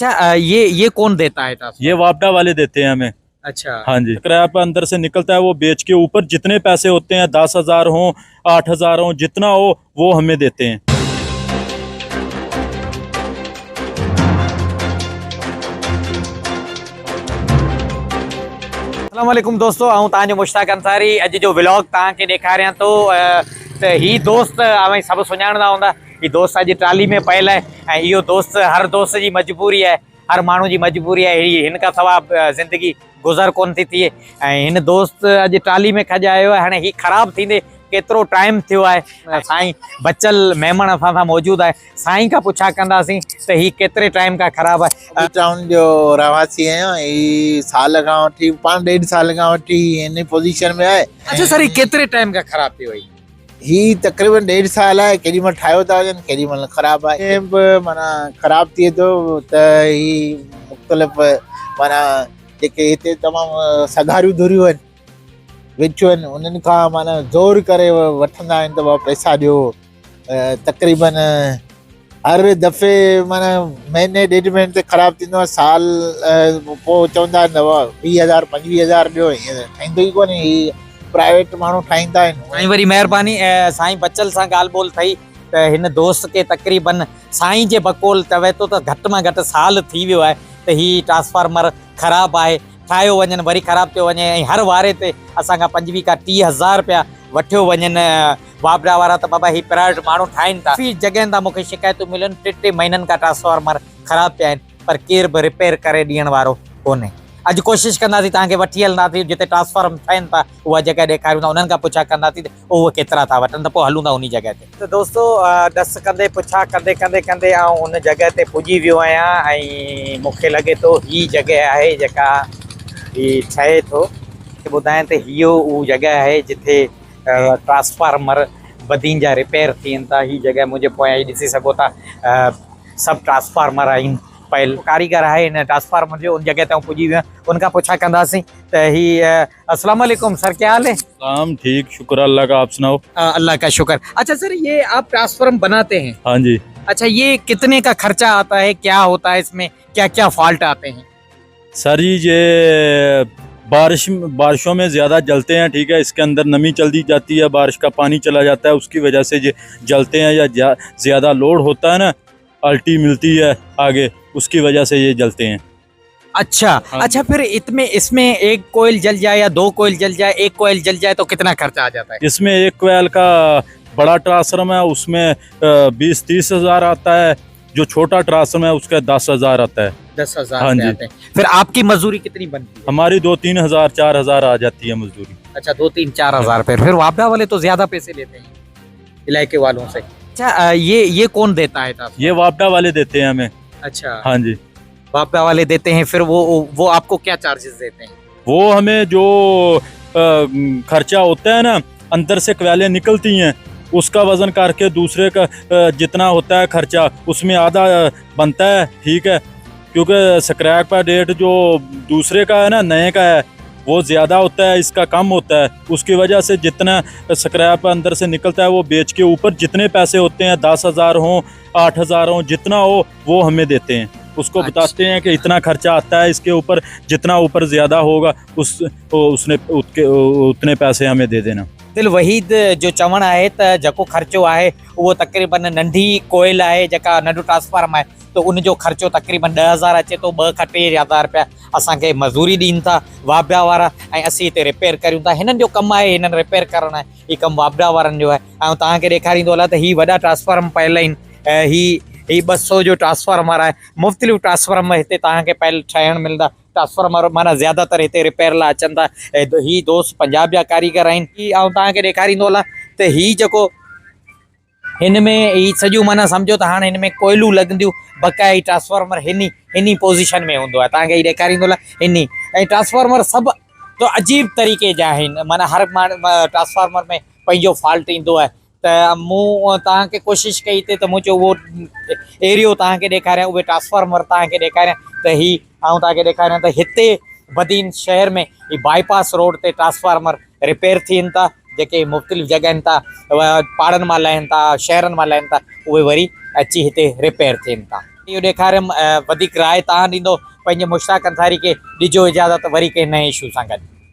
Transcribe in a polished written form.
अच्छा ये कौन देता है ट्रांसफर? ये वापडा वाले देते हैं हमें। अच्छा। हाँ जी, क्रैप अंदर से निकलता है, वो बेच के ऊपर जितने पैसे होते हैं 10,000 हो 8,000 हो जितना हो वो हमें देते हैं। अस्सलाम वालेकुम दोस्तों, आऊं तांजो मुश्ताक अंसारी। अज जो व्लॉग तव्हांखे ॾेखारियां तो ही दोस्त अवें सब सुञाणंदा हूंदा। ही दोस्त अॼु ट्राली में पयल है ऐं इहो दोस्त हर दोस्त जी मजबूरी है, हर माण्हू जी मजबूरी है। हिन खां सवा ज़िंदगी गुज़र कोन थी थिए ऐं हिन दोस्त अॼु ट्राली में खॼ आयो आहे। हाणे ही ख़राब थींदे केतिरो टाइम थियो आहे। साईं बचल महिमान असां सां मौजूदु आहे, साईं खां पुछा कंदासीं त ही केतिरे टाइम खां ख़राब आहे। टाउन जो रहवासी आहियां। ही साल खां वठी 5-1.5 साल खां वठी इन पोजीशन में आहे। अच्छा सर, ही केतिरे टाइम खां ख़राब थी वई? ही तक़रीबन 1.5 साल आहे। केॾी महिल ठाहियो था वञनि, केॾी महिल ख़राबु आहे। माना ख़राबु थिए थो त ही मुख़्तलिफ़ माना जेके हिते तमामु सगारियूं धुरियूं आहिनि विचूं आहिनि, उन्हनि खां माना ज़ोर करे वठंदा आहिनि त पैसा ॾियो। तक़रीबन हर दफ़े माना महीने 1.5 महीने ते ख़राबु थींदो आहे। साल पोइ चवंदा आहिनि त 20,000-25,000 ॾियो। हीअं ठाहींदो ई कोन्हे, ही प्राइवेट माण्हू ठाहींदा आहिनि। साईं वरी महिरबानी। साईं बचल सां ॻाल्हि ॿोल थई त हिन दोस्त खे तक़रीबन साईं जे बक़ौल चवे थो त घटि मां घटि साल थी वियो आहे त ही ट्रांसफार्मर ख़राबु आहे, ठाहियो वञनि वरी ख़राबु थियो वञे ऐं हर वारे ते असांखां 25 खां 30,000 रुपया वठियो वञनि वापडा वारा। त बाबा ही प्राइवेट माण्हू ठाहिनि था। काफ़ी जॻहियुनि तां मूंखे शिकायतूं मिलनि, 3 महीननि खां ट्रांसफार्मर ख़राबु पिया आहिनि पर केर बि रिपेयर करे ॾियण वारो कोन्हे। अॼु कोशिशि कंदासीं तव्हांखे वठी हलंदासीं जिते ट्रांसफार्मर ठाहिनि था, उहा जॻह ॾेखारियूं था, उन्हनि खां पुछा कंदासीं त उहे केतिरा था वठनि, त पोइ हलूं था उन जॻह ते। त दोस्तो ॾस कंदे पुछा कंदे कंदे कंदे आउं उन जॻह ते पुॼी वियो आहियां ऐं मूंखे लॻे थो ही जॻह आहे जेका ही ठहे थो। ॿुधायां त इहो उहा जॻह आहे जिथे ट्रांसफार्मर बदिन जा रिपेयर थियनि था। ही जॻह मुंहिंजे पोयां ही ॾिसी सघो था, सभु ट्रांसफार्मर आहिनि पयल। कारीगर आहे हिन ट्रांसफार्मर जो, उन जगह ते पुॼी वियो आहियां। उनखां पुछा कंदासीं त ही अस्सलाम वालेकुम सर, क्या हाल है? सलाम, ठीक, शुक्र अल्लाह का, आप सुनाओ? अल्लाह का शुक्र। अच्छा सर, ये आप ट्रांसफार्मर बनाते हैं? हाँ जी। अच्छा, ये कितने का खर्चा आता है, क्या होता है इसमें, क्या क्या फॉल्ट आते हैं? सर ये बारिशों में ज़्यादा जलते हैं, ठीक है। इसके अंदर नमी चली जाती है, बारिश का पानी चला जाता है, उसकी वजह से ये जलते हैं। या ज़्यादा लोड होता है ना, अल्टी मिलती है आगे, उसकी वजह से ये जलते हैं। अच्छा। हाँ। अच्छा, फिर इसमें एक कोयल जल जाए या 2 कोयल जल जाए, 1 कोयल जल जाए तो कितना खर्चा आ जाता है? इसमें 1 कोयल का बड़ा ट्रांसफार्मर है, उसमें 20-30 हज़ार आता है। जो छोटा ट्रांसफार्मर है उसका 10,000 आता है। 10,000 हाँ जी। आते हैं। फिर आपकी मजदूरी कितनी बनती है? हमारी 2-3 हज़ार 4 हज़ार आ जाती है मजदूरी। अच्छा, 2-3-4 हज़ार। फिर वापडा वाले तो ज्यादा पैसे लेते हैं इलाके वालों से। अच्छा, ये कौन देता है ट्रांसफार्मर? ये वापडा वाले देते हैं हमें। अच्छा, हाँ जी। वापडा वाले देते हैं। फिर वो आपको क्या चार्जेस देते हैं? वो हमें जो खर्चा होता है ना, अंदर से क्वेलें निकलती हैं, उसका वजन करके दूसरे का जितना होता है खर्चा उसमें आधा बनता है, ठीक है। क्योंकि स्क्रैप का रेट जो दूसरे का है ना, नए का है, वो ज़्यादा होता है, इसका कम होता है। उसकी वजह से जितना स्क्रैप अंदर से निकलता है वो बेच के ऊपर जितने पैसे होते हैं 10,000 हो 8,000 हो जितना हो वो हमें देते हैं। उसको बताते हैं कि इतना खर्चा आता है, इसके ऊपर जितना ऊपर ज़्यादा होगा उसने उतने पैसे हमें दे देना। दिल वहीद जो चवण आहे त जेको ख़र्चो आहे उहो तक़रीबन नंढी कोयल आहे, जेका नंढो ट्रांसफार्मर आहे, त उनजो ख़र्चो तक़रीबन 10,000 अचे थो। 2 खां 3,000 रुपया असांखे मज़दूरी ॾीनि था वापडा वारा ऐं असीं हिते रिपेयर करियूं था। हिननि जो कमु आहे, हिननि रिपेयर करणु आहे, हीउ कमु वापडा वारनि जो आहे। ऐं तव्हांखे ॾेखारींदो हलां त हीअ वॾा ट्रांसफार्मर पयल आहिनि। ही 200 जो ट्रांसफार्मर आहे। मुख़्तलिफ़ ट्रांसफार्मर हिते तव्हांखे पयल ठहिणु मिलंदा। ट्रांसफार्मर माना ज़्यादातर हिते रिपेयर लाइ अचनि था। ही दोस्त पंजाब जा कारीगर आहिनि। ऐं तव्हांखे ॾेखारींदो हलां त हीउ जेको हिन में ही सॼियूं माना सम्झो त हाणे हिन में कोयलूं लॻंदियूं, बकाया ही ट्रांसफार्मर हिनी पोज़ीशन में हूंदो आहे। तव्हांखे ही ॾेखारींदो हलां हिनी। ऐं ट्रांसफार्मर सभु तो अजीब तरीक़े जा आहिनि। माना हर ट्रांसफार्मर में पंहिंजो फॉल्ट ईंदो आहे। त मूं तव्हांखे कोशिशि कई त मुंहिंजो उहो एरियो तव्हांखे ॾेखारियां, उहे ट्रांसफार्मर तव्हांखे ॾेखारियां। त ही ऐं तव्हांखे ॾेखारियां त हिते बदीन शहर में ही बाईपास रोड ते ट्रांसफार्मर रिपेयर थियनि था, जेके मुख़्तलिफ़ जॻहियुनि तां पाड़नि मां लहनि था, शहरनि मां लहनि था, उहे वरी अची हिते रिपेयर थियनि था। इहो ॾेखारियमि वधीक राय तव्हां ॾींदो पंहिंजे मुश्ताक अंसारी खे ॾिजो इजाज़त वरी कंहिं नए इशू सां गॾु।